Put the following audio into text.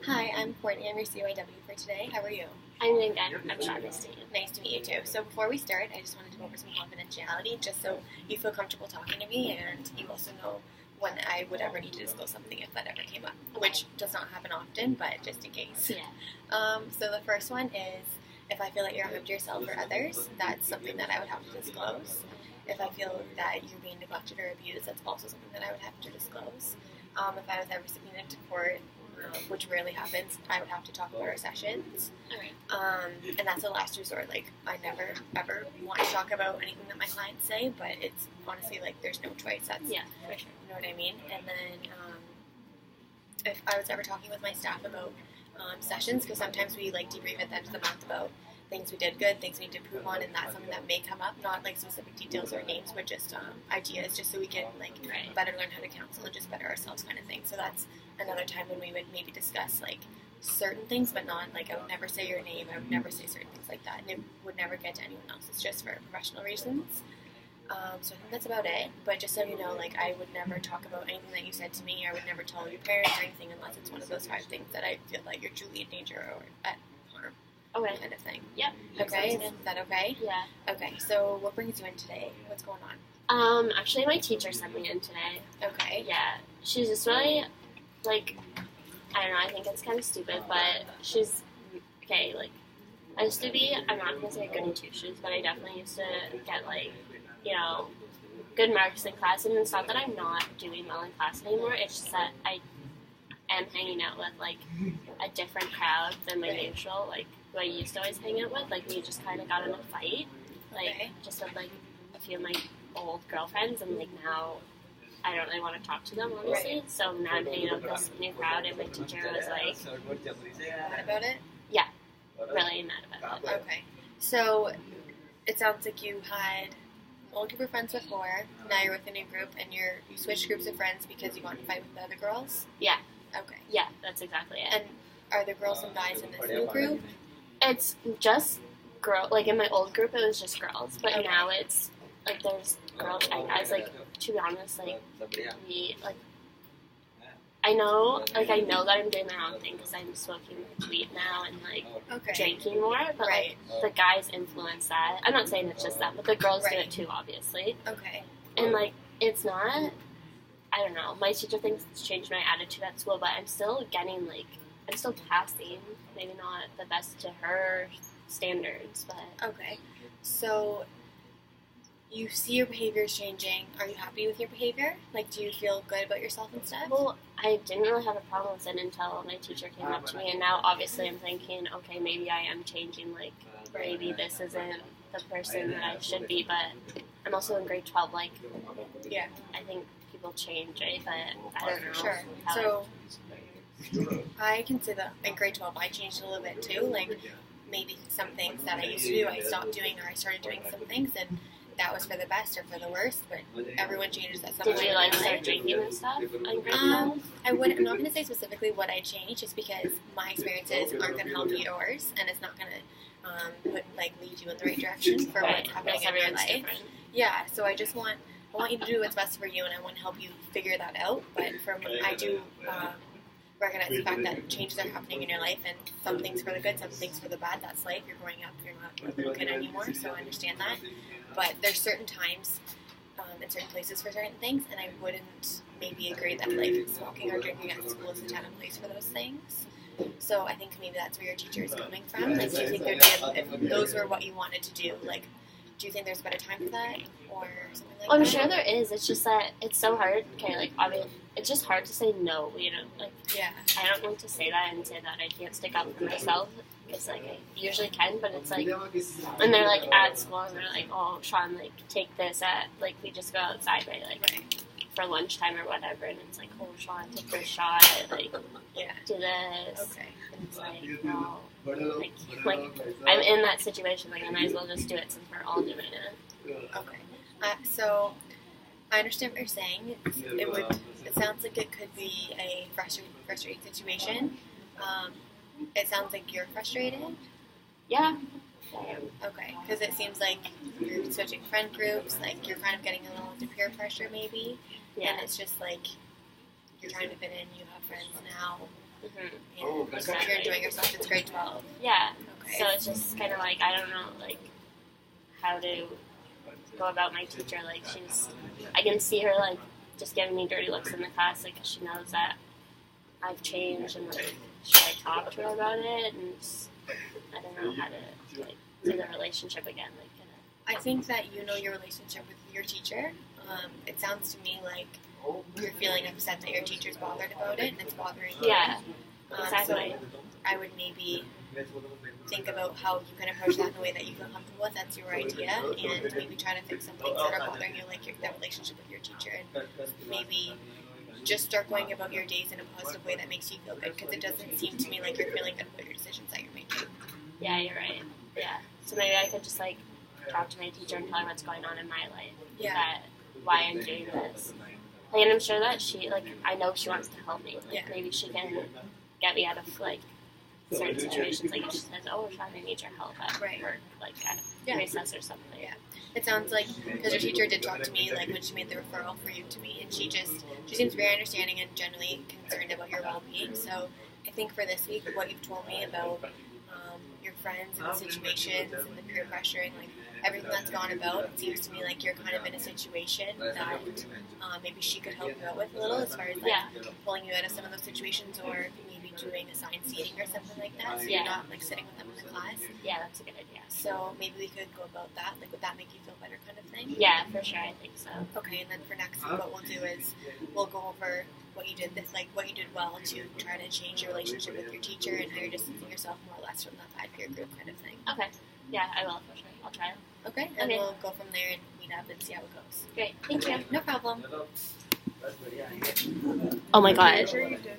Hi, I'm Courtney. I'm your CYW for today. How are you? I'm doing good. I'm Sean. Nice to meet you. Nice to meet you too. So before we start, I just wanted to go over some confidentiality, just so you feel comfortable talking to me, and you also know when I would ever need to disclose something if that ever came up, which does not happen often, but just in case. Yeah. So the first one is if I feel like you're harm to yourself or others, that's something that I would have to disclose. If I feel that you're being neglected or abused, that's also something that I would have to disclose. If I was ever subpoenaed to court, which rarely happens, I would have to talk about our sessions. Alright. And that's a last resort. Like, I never, ever want to talk about anything that my clients say, but it's honestly, like, there's no choice. That's, Yeah, for sure. you know what I mean? And then, if I was ever talking with my staff about sessions, because sometimes we, like, debrief at the end of the month about things we did good, things we need to improve on, and that's something that may come up, not, like, specific details or names, but just ideas, just so we can, like, Right. better learn how to counsel and just better ourselves kind of thing. So that's another time when we would maybe discuss, like, certain things, but not, like, I would never say your name, I would never say certain things like that, and it would never get to anyone else. It's just for professional reasons. So I think that's about it, but just so you know, like, I would never talk about anything that you said to me, I would never tell your parents or anything unless it's one of those 5 things that I feel like you're truly in danger or at harm, Okay. kind of thing. Yep. Okay, Sounds is good. that okay? Yeah. Okay, so what brings you in today? What's going on? Actually, my teacher sent me in today. Okay. Yeah. She's just really, like, I don't know, I think it's kind of stupid, but she's, okay, like, I used to be, I'm not going to say goody two-shoes, but I definitely used to get, like, you know, good marks in class, and it's not that I'm not doing well in class anymore, it's just that I am hanging out with, like, a different crowd than my usual, like, who I used to always hang out with. Like, we just kind of got in a fight, like, Okay. just with, like, a few of my old girlfriends, and, like, now I don't really want to talk to them, honestly, Right. so now I'm hanging out with this new crowd, and my teacher was, like, Mad about it? really mad about it. Okay. So it sounds like you had an old group of friends before, now you're with a new group, and you switched groups of friends because you want to fight with the other girls? Yeah. Okay. Yeah, that's exactly it. And are there girls and guys in this new group? It's just like, in my old group, it was just girls, but Okay. now it's, like, there's girls and guys, like, to be honest, like, we, like, I know that I'm doing the wrong thing because I'm smoking weed now and, like, Okay. drinking more, but, Right. like, the guys influence that. I'm not saying it's just that, but the girls do Right. it too, obviously. Okay. And, like, it's not, I don't know, my teacher thinks it's changed my attitude at school, but I'm still getting, like, I'm still passing, maybe not the best to her standards, but Okay. So you see your behavior is changing. Are you happy with your behavior? Like, do you feel good about yourself and stuff? well, I didn't really have a problem with it until my teacher came up to me, and now obviously I'm thinking, okay, maybe I am changing, like, maybe this isn't the person that I should be, but I'm also in grade 12, like, Yeah. I think people change, right, but I don't know. Sure. how So I can say that in grade 12 I changed a little bit too. Like, maybe some things that I used to do I stopped doing, or I started doing some things, and that was for the best or for the worst, but everyone changes at some Did point. you, like, in start life. drinking and stuff in grade 12? I'm not going to say specifically what I changed, just because my experiences aren't going to help yours, and it's not going to lead you in the right direction for Right, what's happening because in your everyone's life. different. Yeah, so I want you to do what's best for you, and I want to help you figure that out. But I do recognize the fact that changes are happening in your life, and some things for the good, some things for the bad. That's life. You're growing up. You're not a little kid anymore, so I understand that. But there's certain times in certain places for certain things, and I wouldn't maybe agree that, like, smoking or drinking at school is the time and place for those things. So I think maybe that's where your teacher is coming from. Like, do you think if those were what you wanted to do, like, do you think there's a better time for that, or something like Well, I'm that? sure there is. It's just that it's so hard. Okay, like, obviously, it's just hard to say no, you know? Like, Yeah. I don't want to say that and say that I can't stick up for myself, because, like, I usually can, but it's like, when they're, like, at school and they're like, oh, Sean, like, take this at, like, we just go outside, right, like, for lunchtime or whatever, and it's like, oh, Sean, take this shot, like, Yeah. do this. Okay. And it's like, no. Like, I'm in that situation, like, I might as well just do it since we're all doing it. Okay. So I understand what you're saying. It sounds like it could be a frustrating situation. It sounds like you're frustrated. Yeah. Okay, because it seems like you're switching friend groups. Like, you're kind of getting a little into peer pressure, maybe. Yeah. And it's just like you're trying to fit in. You have friends now, Mm-hmm. Like, if you're enjoying yourself, it's grade 12. Yeah. Okay. So it's just kind of like, I don't know, like, how to go about my teacher. Like, I can see her, like, just giving me dirty looks in the class, like, 'cause she knows that I've changed, and, like, should I talk to her about it? And just, I don't know how to, like, do the relationship again. Like, I think that you know your relationship with your teacher. It sounds to me like you're feeling upset that your teacher's bothered about it, and it's bothering you. yeah, exactly. So I would maybe think about how you can approach that in a way that you feel comfortable with. That's your idea, and maybe try to fix some things that are bothering you, like that relationship with your teacher, and maybe just start going about your days in a positive way that makes you feel good, because it doesn't seem to me like you're feeling good about your decisions that you're making. Yeah, you're right. Yeah. So maybe I could just, like, talk to my teacher and tell her what's going on in my life. Yeah. That why I'm doing this. Like, and I'm sure that she, like, I know she wants to help me. Like, Yeah. maybe she can get me out of, like, certain situations. Like, if she says, oh, Sean, I need your help at work, like, at recess or something. Yeah. It sounds like, because your teacher did talk to me, like, when she made the referral for you to me, and she seems very understanding and generally concerned about your well-being. So I think for this week, what you've told me about your friends and the situations and the peer pressuring, like, everything that's gone about, it seems to me like you're kind of in a situation that maybe she could help you out with a little, as far as, like, pulling you out of some of those situations, or maybe doing assigned seating or something like that, so you're not, like, sitting with them in the class. Yeah, that's a good idea. So maybe we could go about that. Like, would that make you feel better, kind of thing? Yeah, for sure, I think so. Okay, and then for next week, what we'll do is we'll go over what you did what you did well to try to change your relationship with your teacher, and how you're distancing yourself more or less from that bad peer group kind of thing. Okay. Yeah, I will, for sure. I'll try it. Okay, and we'll go from there and meet up and see how it goes. Great. Thank you. No problem. Oh my god. Sure you did.